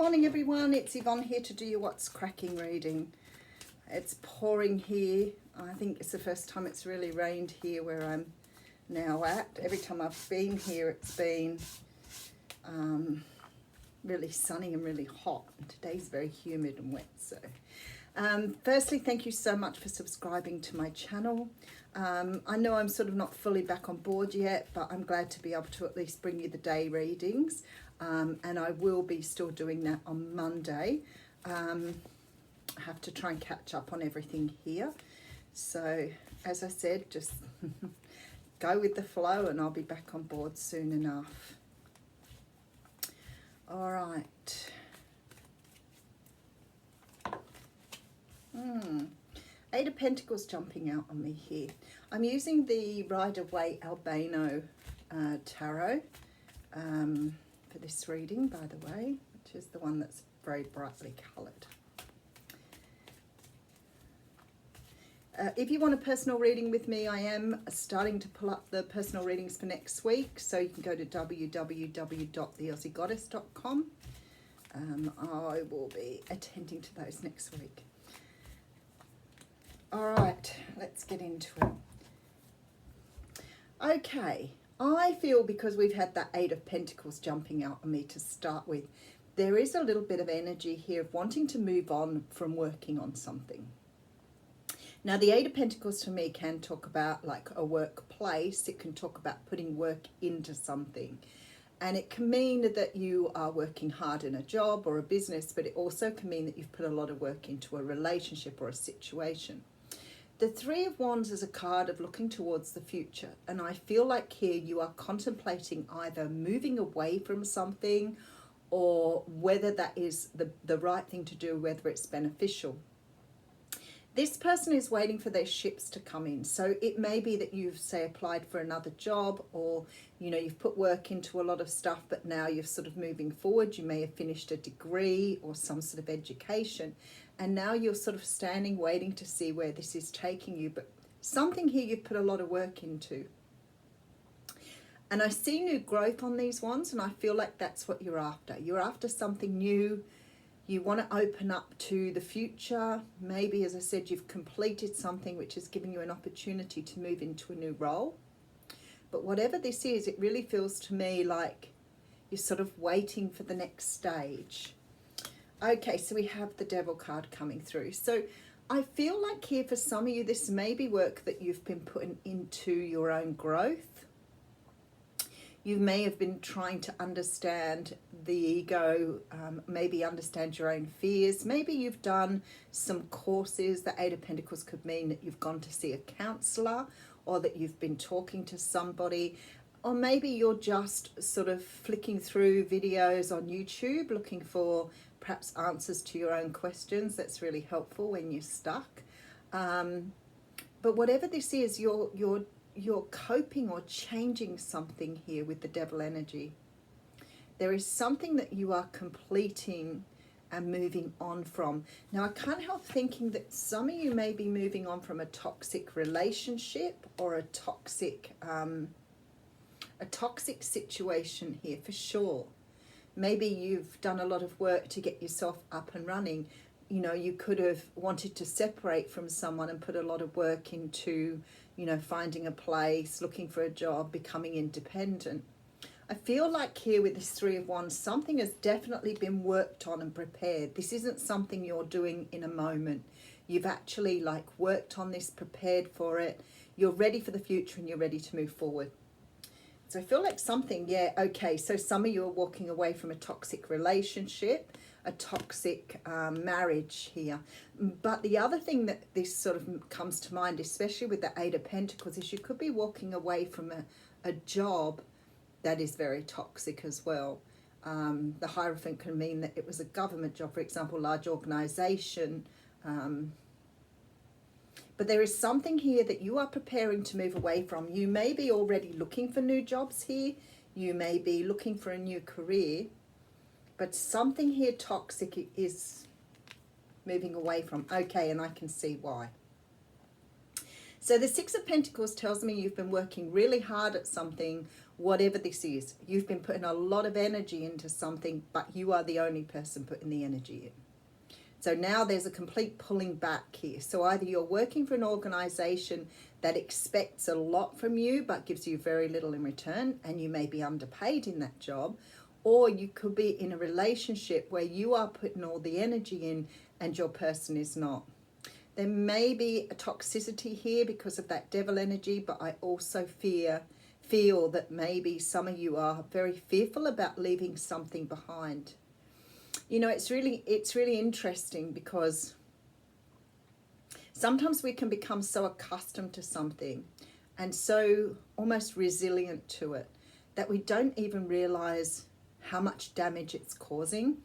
morning everyone, it's Yvonne here to do your What's Cracking reading. It's pouring here. I think it's the first time it's really rained here where I'm now at. Every time I've been here it's been really sunny and really hot, and today's very humid and wet. So firstly, thank you so much for subscribing to my channel. I know I'm sort of not fully back on board yet, but I'm glad to be able to at least bring you the day readings. And I will be still doing that on Monday. I have to try and catch up on everything here. So as I said, just go with the flow and I'll be back on board soon enough. All right. Eight of Pentacles jumping out on me here. I'm using the Rider-Waite Albino Tarot for this reading, by the way, which is the one that's very brightly coloured. If you want a personal reading with me, I am starting to pull up the personal readings for next week, so you can go to www.theaussiegoddess.com. I will be attending to those next week. All right, let's get into it. Okay, I feel because we've had that Eight of Pentacles jumping out on me to start with, there is a little bit of energy here of wanting to move on from working on something. Now, the Eight of Pentacles for me can talk about like a workplace. It can talk about putting work into something. And it can mean that you are working hard in a job or a business, but it also can mean that you've put a lot of work into a relationship or a situation. The Three of Wands is a card of looking towards the future. And I feel like here you are contemplating either moving away from something or whether that is the right thing to do, whether it's beneficial. This person is waiting for their ships to come in. So it may be that you've, say, applied for another job, or, you know, you've put work into a lot of stuff, but now you're sort of moving forward. You may have finished a degree or some sort of education, and now you're sort of standing waiting to see where this is taking you. But something here you've put a lot of work into. And I see new growth on these ones, and I feel like that's what you're after. You're after something new. You want to open up to the future. Maybe, as I said, you've completed something which is giving you an opportunity to move into a new role. But whatever this is, it really feels to me like you're sort of waiting for the next stage. Okay, so we have the Devil card coming through. So I feel like here for some of you, this may be work that you've been putting into your own growth. You may have been trying to understand the ego, maybe understand your own fears. Maybe you've done some courses. The Eight of Pentacles could mean that you've gone to see a counsellor, or that you've been talking to somebody. Or maybe you're just sort of flicking through videos on YouTube looking for perhaps answers to your own questions. That's really helpful when you're stuck. But whatever this is, you're coping or changing something here with the Devil energy. There is something that you are completing and moving on from. Now, I can't help thinking that some of you may be moving on from a toxic relationship or a toxic situation here for sure. Maybe you've done a lot of work to get yourself up and running. You know, you could have wanted to separate from someone and put a lot of work into, you know, finding a place, looking for a job, becoming independent. I feel like here with this Three of Wands, something has definitely been worked on and prepared. This isn't something you're doing in a moment. You've actually like worked on this, prepared for it. You're ready for the future and you're ready to move forward. So I feel like something, yeah, okay. So some of you are walking away from a toxic relationship, a toxic marriage here. But the other thing that this sort of comes to mind, especially with the Eight of Pentacles, is you could be walking away from a job that is very toxic as well. The Hierophant can mean that it was a government job, for example, large organization. But there is something here that you are preparing to move away from. You may be already looking for new jobs here. You may be looking for a new career. But something here toxic is moving away from. Okay, and I can see why. So the Six of Pentacles tells me you've been working really hard at something, whatever this is. You've been putting a lot of energy into something, but you are the only person putting the energy in. So now there's a complete pulling back here. So either you're working for an organization that expects a lot from you but gives you very little in return, and you may be underpaid in that job, or you could be in a relationship where you are putting all the energy in and your person is not. There may be a toxicity here because of that devil energy, but I also feel that maybe some of you are very fearful about leaving something behind. You know, it's really interesting because sometimes we can become so accustomed to something and so almost resilient to it that we don't even realize how much damage it's causing,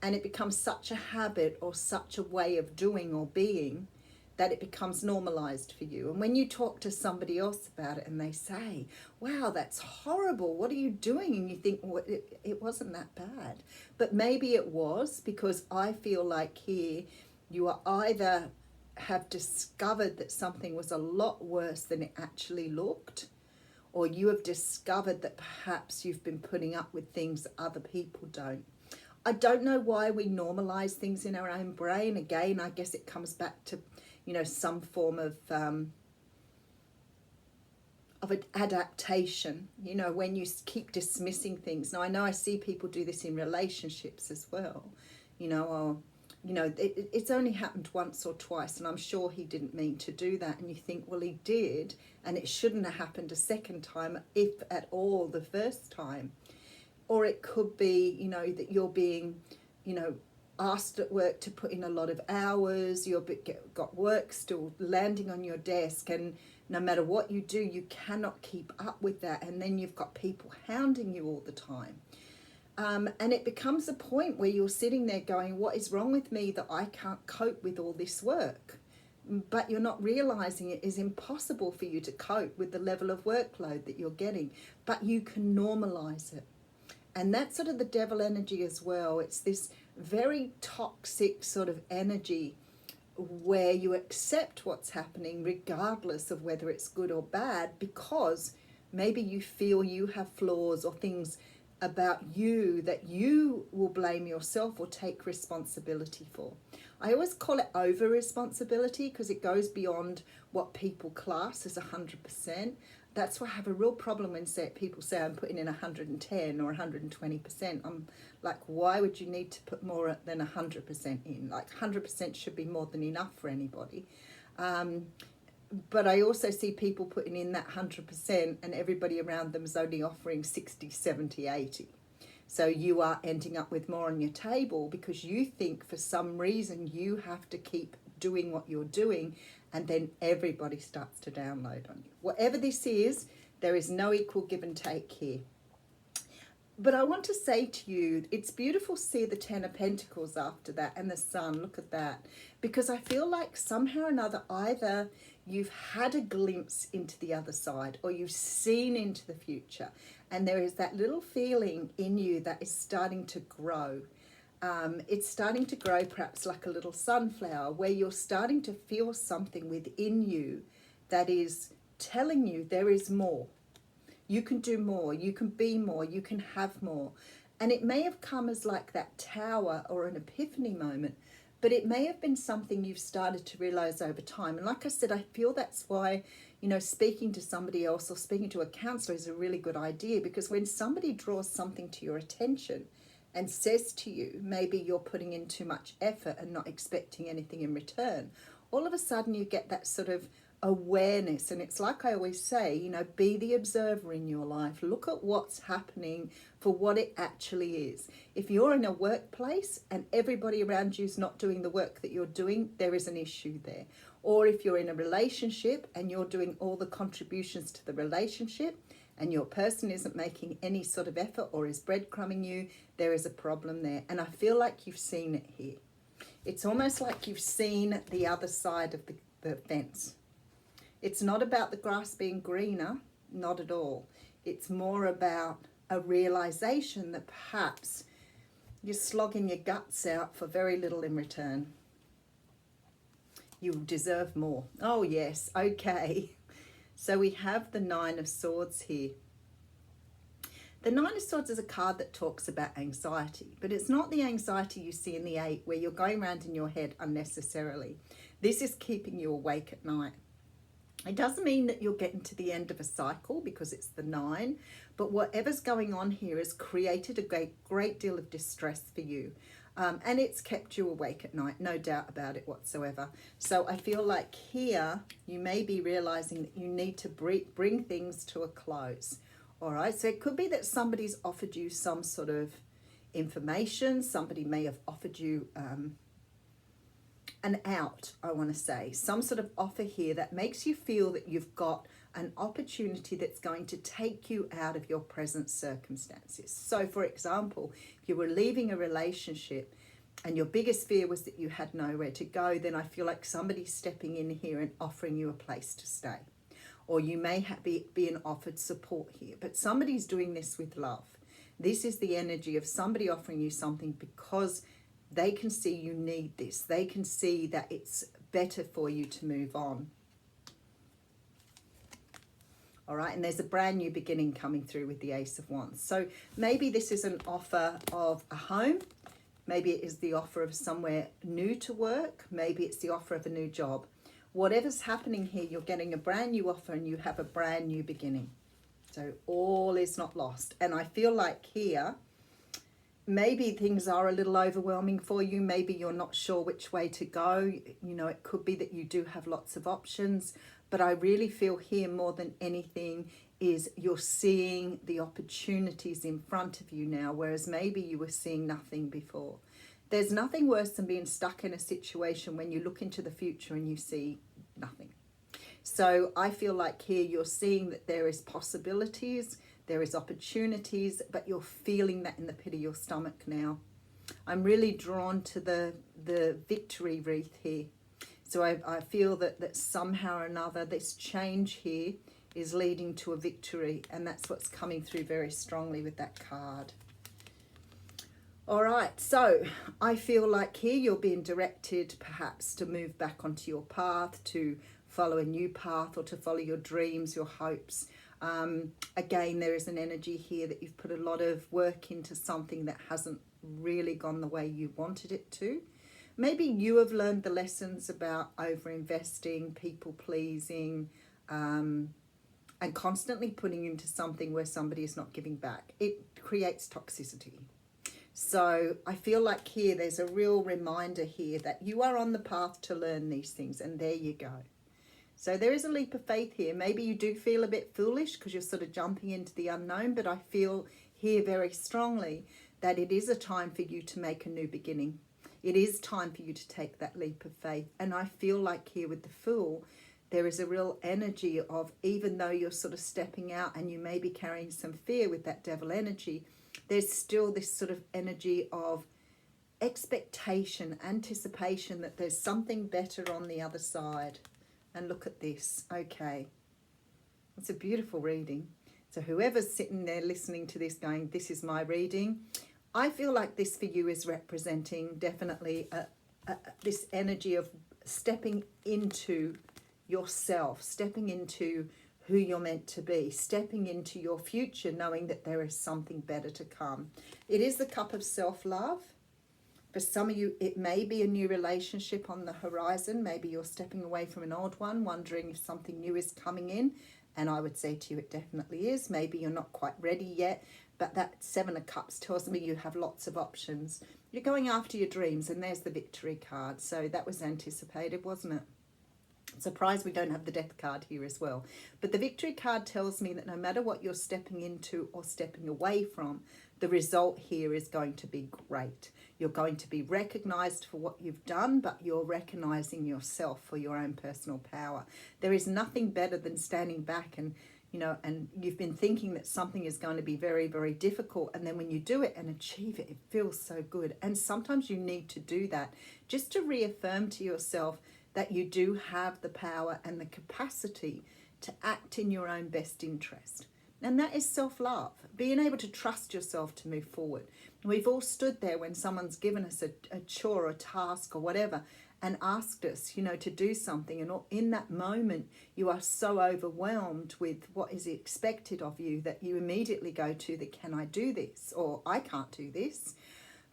and it becomes such a habit or such a way of doing or being that it becomes normalized for you. And when you talk to somebody else about it and they say, wow, that's horrible, what are you doing? And you think, well, it wasn't that bad. But maybe it was, because I feel like here you are either have discovered that something was a lot worse than it actually looked, or you have discovered that perhaps you've been putting up with things that other people don't. I don't know why we normalize things in our own brain. Again, I guess it comes back to, you know, some form of an adaptation, you know, when you keep dismissing things. Now, I know I see people do this in relationships as well, you know, or, you know, it's only happened once or twice, and I'm sure he didn't mean to do that. And you think, well, he did, and it shouldn't have happened a second time, if at all the first time. Or it could be, you know, that you're being, you know, asked at work to put in a lot of hours, you've got work still landing on your desk, and no matter what you do, you cannot keep up with that. And then you've got people hounding you all the time. And it becomes a point where you're sitting there going, what is wrong with me that I can't cope with all this work? But you're not realizing it is impossible for you to cope with the level of workload that you're getting, but you can normalize it. And that's sort of the devil energy as well. It's this very toxic sort of energy where you accept what's happening regardless of whether it's good or bad, because maybe you feel you have flaws or things about you that you will blame yourself or take responsibility for. I always call it over responsibility because it goes beyond what people class as 100%. That's why I have a real problem when people say I'm putting in 110 or 120%. I'm like, why would you need to put more than 100% in? Like 100% should be more than enough for anybody. But I also see people putting in that 100% and everybody around them is only offering 60, 70, 80. So you are ending up with more on your table because you think for some reason you have to keep doing what you're doing, and then everybody starts to download on you. Whatever this is, there is no equal give and take here. But I want to say to you, it's beautiful to see the Ten of Pentacles after that and the Sun. Look at that. Because I feel like somehow or another, either you've had a glimpse into the other side or you've seen into the future. And there is that little feeling in you that is starting to grow. It's starting to grow perhaps like a little sunflower, where you're starting to feel something within you that is telling you there is more. You can do more, you can be more, you can have more. And it may have come as like that tower or an epiphany moment, but it may have been something you've started to realize over time. And like I said, I feel that's why, you know, speaking to somebody else or speaking to a counselor is a really good idea, because when somebody draws something to your attention and says to you, maybe you're putting in too much effort and not expecting anything in return, all of a sudden you get that sort of awareness. And it's like I always say, you know, be the observer in your life. Look at what's happening for what it actually is. If you're in a workplace and everybody around you is not doing the work that you're doing, there is an issue there. Or if you're in a relationship and you're doing all the contributions to the relationship and your person isn't making any sort of effort or is breadcrumbing you, there is a problem there. And I feel like you've seen it here. It's almost like you've seen the other side of the fence. It's not about the grass being greener, not at all. It's more about a realization that perhaps you're slogging your guts out for very little in return. You deserve more. Oh yes, okay. So we have the Nine of Swords here. The Nine of Swords is a card that talks about anxiety, but it's not the anxiety you see in the 8 where you're going around in your head unnecessarily. This is keeping you awake at night. It doesn't mean that you're getting to the end of a cycle because it's the 9, but whatever's going on here has created a great deal of distress for you. And it's kept you awake at night, no doubt about it whatsoever. So I feel like here you may be realizing that you need to bring things to a close. All right, so it could be that somebody's offered you some sort of information. Somebody may have offered you an out, I want to say, some sort of offer here that makes you feel that you've got an opportunity that's going to take you out of your present circumstances. So for example, if you were leaving a relationship and your biggest fear was that you had nowhere to go, then I feel like somebody's stepping in here and offering you a place to stay. Or you may be being offered support here, but somebody's doing this with love. This is the energy of somebody offering you something because they can see you need this. They can see that it's better for you to move on. All right, and there's a brand new beginning coming through with the Ace of Wands. So maybe this is an offer of a home. Maybe it is the offer of somewhere new to work. Maybe it's the offer of a new job. Whatever's happening here, you're getting a brand new offer and you have a brand new beginning. So all is not lost. And I feel like here, maybe things are a little overwhelming for you. Maybe you're not sure which way to go. You know, it could be that you do have lots of options. But I really feel here more than anything is you're seeing the opportunities in front of you now, whereas maybe you were seeing nothing before. There's nothing worse than being stuck in a situation when you look into the future and you see nothing. So I feel like here you're seeing that there is possibilities, there is opportunities, but you're feeling that in the pit of your stomach now. I'm really drawn to the victory wreath here. So I feel that somehow or another this change here is leading to a victory, and that's what's coming through very strongly with that card. All right, so I feel like here you're being directed perhaps to move back onto your path, to follow a new path, or to follow your dreams, your hopes. Again, there is an energy here that you've put a lot of work into something that hasn't really gone the way you wanted it to. Maybe you have learned the lessons about over-investing, people-pleasing, and constantly putting into something where somebody is not giving back. It creates toxicity. So I feel like here there's a real reminder here that you are on the path to learn these things, and there you go. So there is a leap of faith here. Maybe you do feel a bit foolish because you're sort of jumping into the unknown, but I feel here very strongly that it is a time for you to make a new beginning. It is time for you to take that leap of faith. And I feel like here with the Fool, there is a real energy of, even though you're sort of stepping out and you may be carrying some fear with that devil energy, there's still this sort of energy of expectation, anticipation that there's something better on the other side. And look at this. Okay. It's a beautiful reading. So whoever's sitting there listening to this going, this is my reading, I feel like this for you is representing definitely this energy of stepping into yourself, stepping into who you're meant to be, stepping into your future, knowing that there is something better to come. It is the cup of self-love. For some of you, it may be a new relationship on the horizon. Maybe you're stepping away from an old one, wondering if something new is coming in. And I would say to you, it definitely is. Maybe you're not quite ready yet, but that Seven of Cups tells me you have lots of options. You're going after your dreams, and there's the victory card. So that was anticipated, wasn't it? Surprised we don't have the death card here as well. But the victory card tells me that no matter what you're stepping into or stepping away from, the result here is going to be great. You're going to be recognized for what you've done, but you're recognizing yourself for your own personal power. There is nothing better than standing back and, you know, and you've been thinking that something is going to be very, very difficult. And then when you do it and achieve it, it feels so good. And sometimes you need to do that just to reaffirm to yourself that you do have the power and the capacity to act in your own best interest. And that is self-love, being able to trust yourself to move forward. We've all stood there when someone's given us a chore, a task or whatever, and asked us, to do something. And in that moment, you are so overwhelmed with what is expected of you that you immediately go to the, can I do this? Or I can't do this.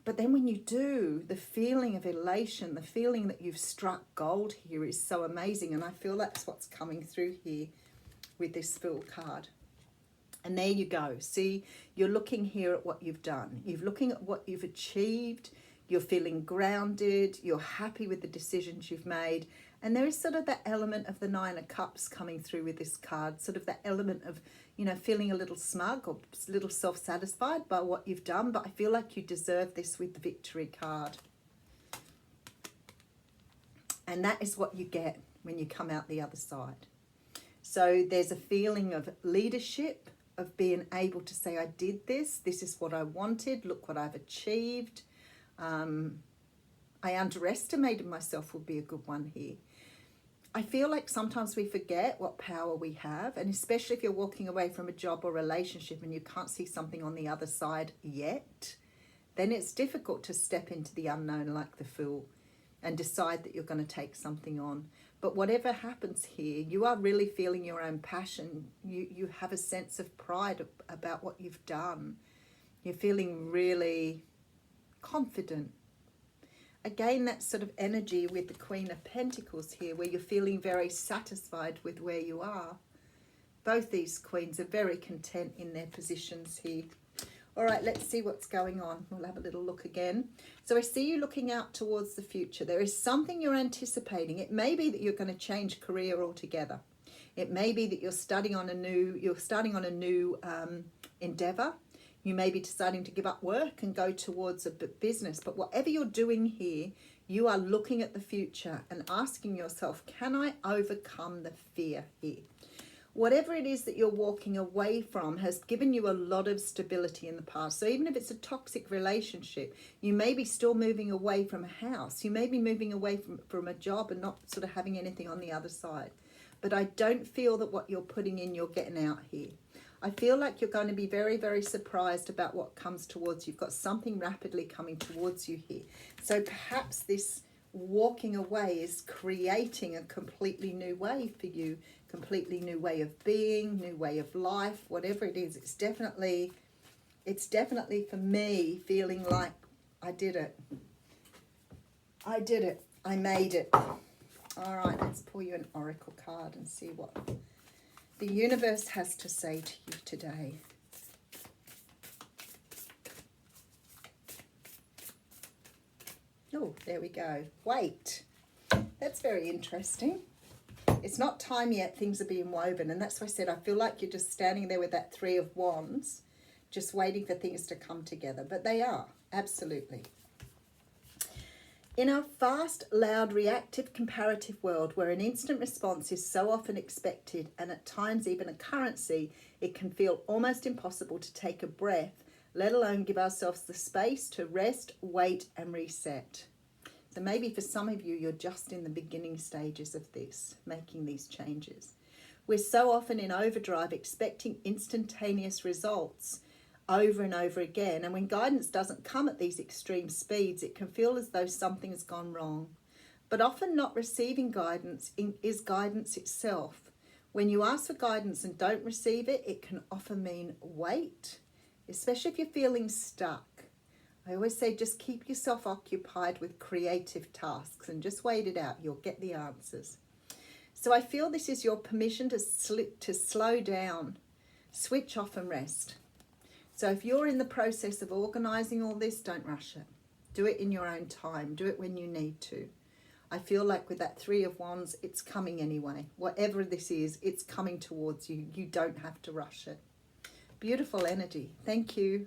But then when you do, the feeling of elation, the feeling that you've struck gold here is so amazing. And I feel that's what's coming through here with this Fool card. And there you go. See, you're looking here at what you've done. You're looking at what you've achieved. You're feeling grounded. You're happy with the decisions you've made. And there is sort of that element of the Nine of Cups coming through with this card. Sort of that element of, feeling a little smug or a little self-satisfied by what you've done. But I feel like you deserve this with the Victory card. And that is what you get when you come out the other side. So there's a feeling of leadership, of being able to say, I did this. This is what I wanted. Look what I've achieved. I underestimated myself would be a good one here. I feel like sometimes we forget what power we have, and especially if you're walking away from a job or relationship and you can't see something on the other side yet, then it's difficult to step into the unknown like the Fool and decide that you're going to take something on. But whatever happens here, you are really feeling your own passion. You have a sense of pride about what you've done. You're feeling really confident. Again, that sort of energy with the Queen of Pentacles here, where you're feeling very satisfied with where you are. Both these queens are very content in their positions here. All right, let's see what's going on. We'll have a little look again. So I see you looking out towards the future. There is something you're anticipating. It may be that you're going to change career altogether. It may be that you're starting on a new endeavor. You may be deciding to give up work and go towards a business. But whatever you're doing here, you are looking at the future and asking yourself, can I overcome the fear here? Whatever it is that you're walking away from has given you a lot of stability in the past. So even if it's a toxic relationship, you may be still moving away from a house. You may be moving away from a job and not sort of having anything on the other side. But I don't feel that what you're putting in, you're getting out here. I feel like you're going to be very, very surprised about what comes towards you. You've got something rapidly coming towards you here. So perhaps this walking away is creating a completely new way for you, completely new way of being, new way of life, whatever it is. It's definitely for me feeling like I did it. I did it. I made it. All right, let's pull you an oracle card and see what the universe has to say to you today. Oh, there we go. Wait. That's very interesting. It's not time yet. Things are being woven. And that's why I said I feel like you're just standing there with that Three of Wands, just waiting for things to come together. But they are. Absolutely. In our fast, loud, reactive, comparative world where an instant response is so often expected and at times even a currency, it can feel almost impossible to take a breath, let alone give ourselves the space to rest, wait and reset. So maybe for some of you, you're just in the beginning stages of this, making these changes. We're so often in overdrive expecting instantaneous results over and over again. And when guidance doesn't come at these extreme speeds, it can feel as though something's gone wrong. But often not receiving guidance is guidance itself. When you ask for guidance and don't receive it, it can often mean wait, especially if you're feeling stuck. I always say just keep yourself occupied with creative tasks and just wait it out. You'll get the answers. So I feel this is your permission to slow down, switch off and rest. So if you're in the process of organising all this, don't rush it. Do it in your own time. Do it when you need to. I feel like with that Three of Wands, it's coming anyway. Whatever this is, it's coming towards you. You don't have to rush it. Beautiful energy. Thank you.